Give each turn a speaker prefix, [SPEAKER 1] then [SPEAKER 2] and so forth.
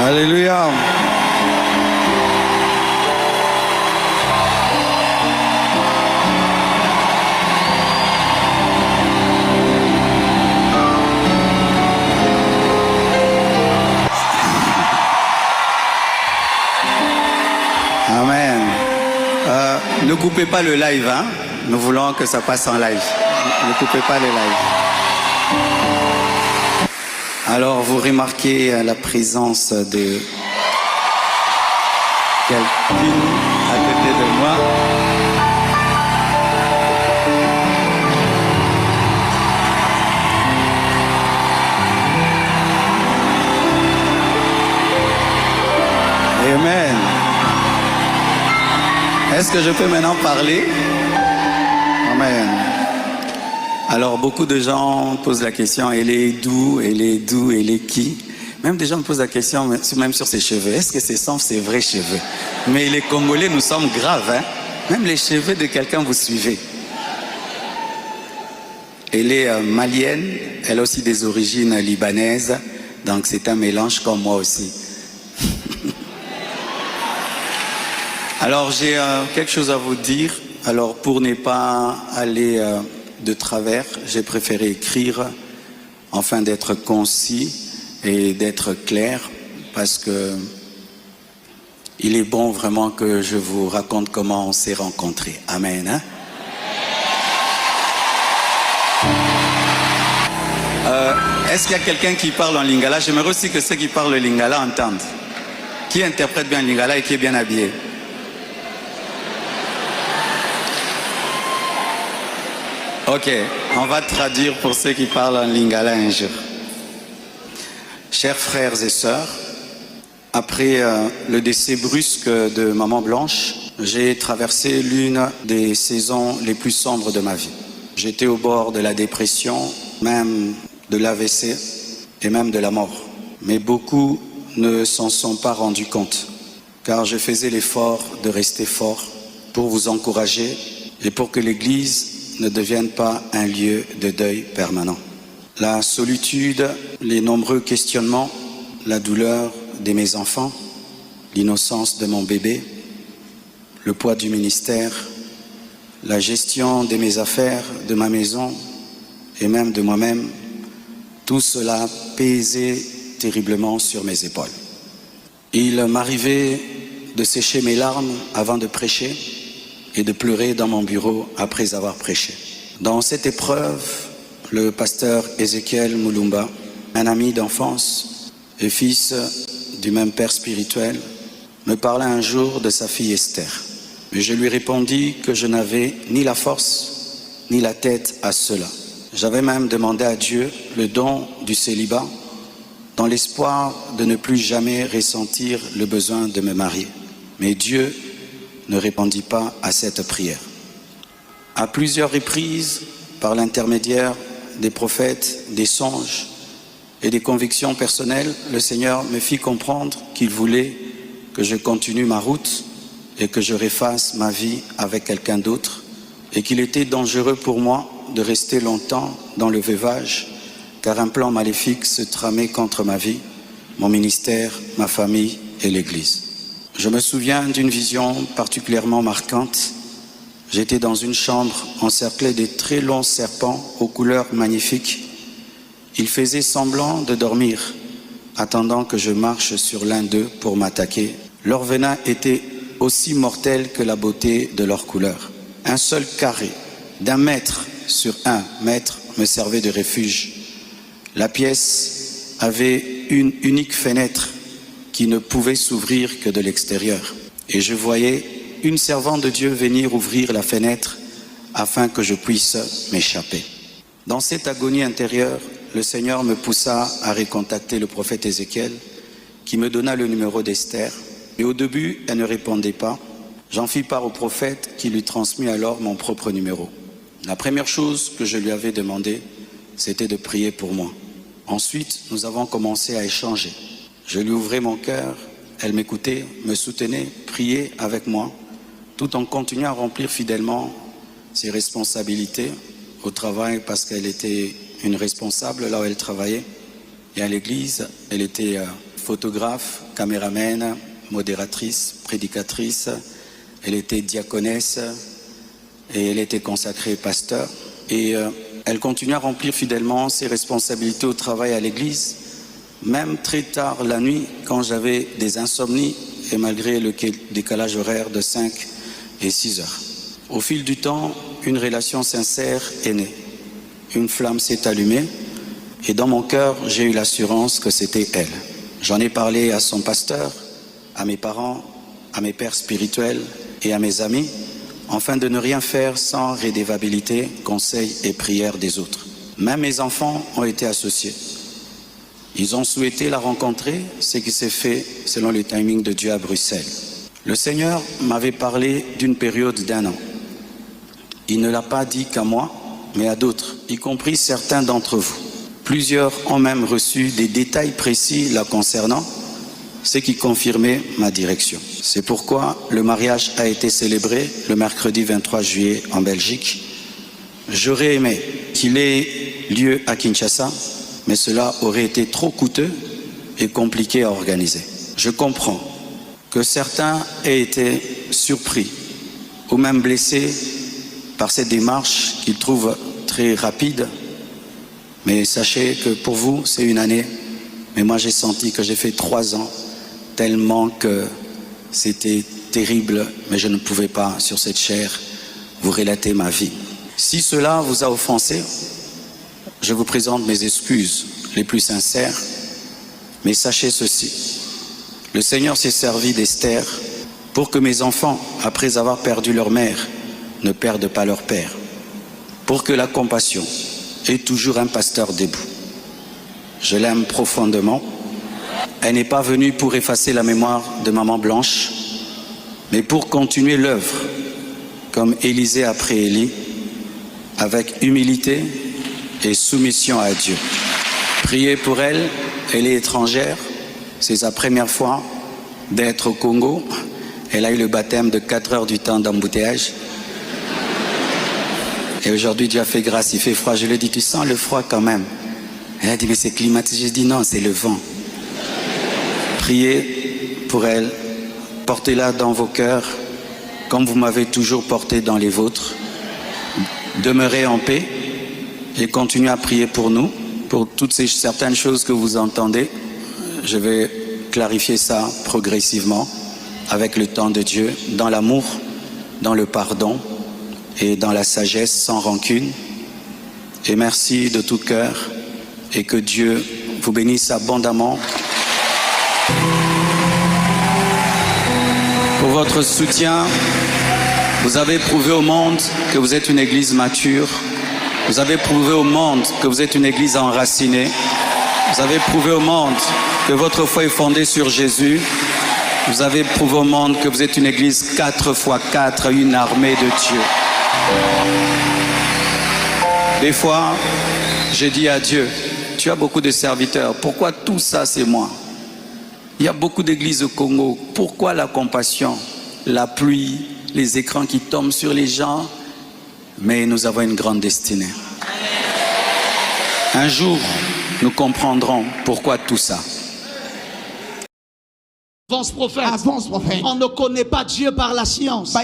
[SPEAKER 1] Alléluia. Amen. Ne coupez pas le live, hein? Nous voulons que ça passe en live. Ne coupez pas le live. Alors, vous remarquez la présence de quelqu'un à côté de moi. Amen. Est-ce que je peux maintenant parler? Amen. Alors, beaucoup de gens posent la question, elle est d'où, elle est d'où, elle est qui? Même des gens me posent la question, même sur ses cheveux. Est-ce que ce sont ses vrais cheveux? Mais les Congolais, nous sommes graves, hein? Même les cheveux de quelqu'un, vous suivez. Elle est malienne, elle a aussi des origines libanaises, donc c'est un mélange comme moi aussi. Alors, j'ai quelque chose à vous dire. Alors, pour ne pas aller de travers, j'ai préféré écrire afin d'être concis et d'être clair, parce que il est bon vraiment que je vous raconte comment on s'est rencontrés. Amen. Hein? Est-ce qu'il y a quelqu'un qui parle en lingala? J'aimerais aussi que ceux qui parlent le lingala entendent. Qui interprète bien le lingala et qui est bien habillé? Ok, on va traduire pour ceux qui parlent en lingala un jour. Chers frères et sœurs, après le décès brusque de Maman Blanche, j'ai traversé l'une des saisons les plus sombres de ma vie. J'étais au bord de la dépression, même de l'AVC et même de la mort. Mais beaucoup ne s'en sont pas rendus compte, car je faisais l'effort de rester fort pour vous encourager et pour que l'Église ne devienne pas un lieu de deuil permanent. La solitude, les nombreux questionnements, la douleur de mes enfants, l'innocence de mon bébé, le poids du ministère, la gestion de mes affaires, de ma maison et même de moi-même, tout cela pesait terriblement sur mes épaules. Il m'arrivait de sécher mes larmes avant de prêcher et de pleurer dans mon bureau après avoir prêché. Dans cette épreuve, le pasteur Ézéchiel Moulumba, un ami d'enfance et fils du même père spirituel, me parla un jour de sa fille Esther. Mais je lui répondis que je n'avais ni la force ni la tête à cela. J'avais même demandé à Dieu le don du célibat dans l'espoir de ne plus jamais ressentir le besoin de me marier. Mais Dieu ne répondit pas à cette prière. À plusieurs reprises, par l'intermédiaire des prophètes, des songes et des convictions personnelles, le Seigneur me fit comprendre qu'il voulait que je continue ma route et que je refasse ma vie avec quelqu'un d'autre, et qu'il était dangereux pour moi de rester longtemps dans le veuvage, car un plan maléfique se tramait contre ma vie, mon ministère, ma famille et l'Église. Je me souviens d'une vision particulièrement marquante. J'étais dans une chambre encerclée de très longs serpents aux couleurs magnifiques. Ils faisaient semblant de dormir, attendant que je marche sur l'un d'eux pour m'attaquer. Leur venin était aussi mortel que la beauté de leur couleur. Un seul carré d'1 mètre sur 1 mètre me servait de refuge. La pièce avait une unique fenêtre qui ne pouvait s'ouvrir que de l'extérieur. Et je voyais une servante de Dieu venir ouvrir la fenêtre afin que je puisse m'échapper. Dans cette agonie intérieure, le Seigneur me poussa à recontacter le prophète Ézéchiel, qui me donna le numéro d'Esther. Et au début, elle ne répondait pas. J'en fis part au prophète qui lui transmit alors mon propre numéro. La première chose que je lui avais demandé, c'était de prier pour moi. Ensuite, nous avons commencé à échanger. Je lui ouvrais mon cœur, elle m'écoutait, me soutenait, priait avec moi, tout en continuant à remplir fidèlement ses responsabilités au travail, parce qu'elle était une responsable là où elle travaillait, et à l'église, elle était photographe, caméraman, modératrice, prédicatrice. Elle était diaconesse et elle était consacrée pasteur. Et elle continue à remplir fidèlement ses responsabilités au travail à l'église, même très tard la nuit quand j'avais des insomnies et malgré le décalage horaire de 5 et 6 heures. Au fil du temps, une relation sincère est née. Une flamme s'est allumée et dans mon cœur, j'ai eu l'assurance que c'était elle. J'en ai parlé à son pasteur, à mes parents, à mes pères spirituels et à mes amis, afin de ne rien faire sans rédévabilité, conseils et prières des autres. Même mes enfants ont été associés. Ils ont souhaité la rencontrer, ce qui s'est fait selon le timing de Dieu à Bruxelles. Le Seigneur m'avait parlé d'une période d'1 an. Il ne l'a pas dit qu'à moi, mais à d'autres, y compris certains d'entre vous. Plusieurs ont même reçu des détails précis la concernant, ce qui confirmait ma direction. C'est pourquoi le mariage a été célébré le mercredi 23 juillet en Belgique. J'aurais aimé qu'il ait lieu à Kinshasa, mais cela aurait été trop coûteux et compliqué à organiser. Je comprends que certains aient été surpris ou même blessés par cette démarche qu'ils trouvent très rapide, mais sachez que pour vous, c'est une année. Mais moi, j'ai senti que j'ai fait 3 ans, tellement que c'était terrible, mais je ne pouvais pas, sur cette chair, vous relater ma vie. Si cela vous a offensé, je vous présente mes excuses les plus sincères, mais sachez ceci. Le Seigneur s'est servi d'Esther pour que mes enfants, après avoir perdu leur mère, ne perdent pas leur père. Pour que la compassion ait toujours un pasteur debout. Je l'aime profondément. Elle n'est pas venue pour effacer la mémoire de Maman Blanche, mais pour continuer l'œuvre, comme Élisée après Élie, avec humilité et soumission à Dieu. Priez pour elle, elle est étrangère, c'est sa première fois d'être au Congo. Elle a eu le baptême de 4 heures du temps d'embouteillage. Et aujourd'hui, Dieu a fait grâce, il fait froid. Je lui ai dit, tu sens le froid quand même? Elle a dit, mais c'est climatisé. Je dis, non, c'est le vent. Priez pour elle, portez-la dans vos cœurs, comme vous m'avez toujours porté dans les vôtres. Demeurez en paix et continuez à prier pour nous, pour toutes ces certaines choses que vous entendez. Je vais clarifier ça progressivement, avec le temps de Dieu, dans l'amour, dans le pardon, et dans la sagesse sans rancune. Et merci de tout cœur et que Dieu vous bénisse abondamment pour votre soutien. Vous avez prouvé au monde que vous êtes une église mature. Vous avez prouvé au monde que vous êtes une église enracinée. Vous avez prouvé au monde que votre foi est fondée sur Jésus. Vous avez prouvé au monde que vous êtes une église 4x4, une armée de Dieu. Des fois, j'ai dit à Dieu, tu as beaucoup de serviteurs, pourquoi tout ça c'est moi? Il y a beaucoup d'églises au Congo, pourquoi la compassion, la pluie, les écrans qui tombent sur les gens? Mais nous avons une grande destinée. Un jour, nous comprendrons pourquoi tout ça.
[SPEAKER 2] Avance prophète. On ne connaît pas Dieu par la science.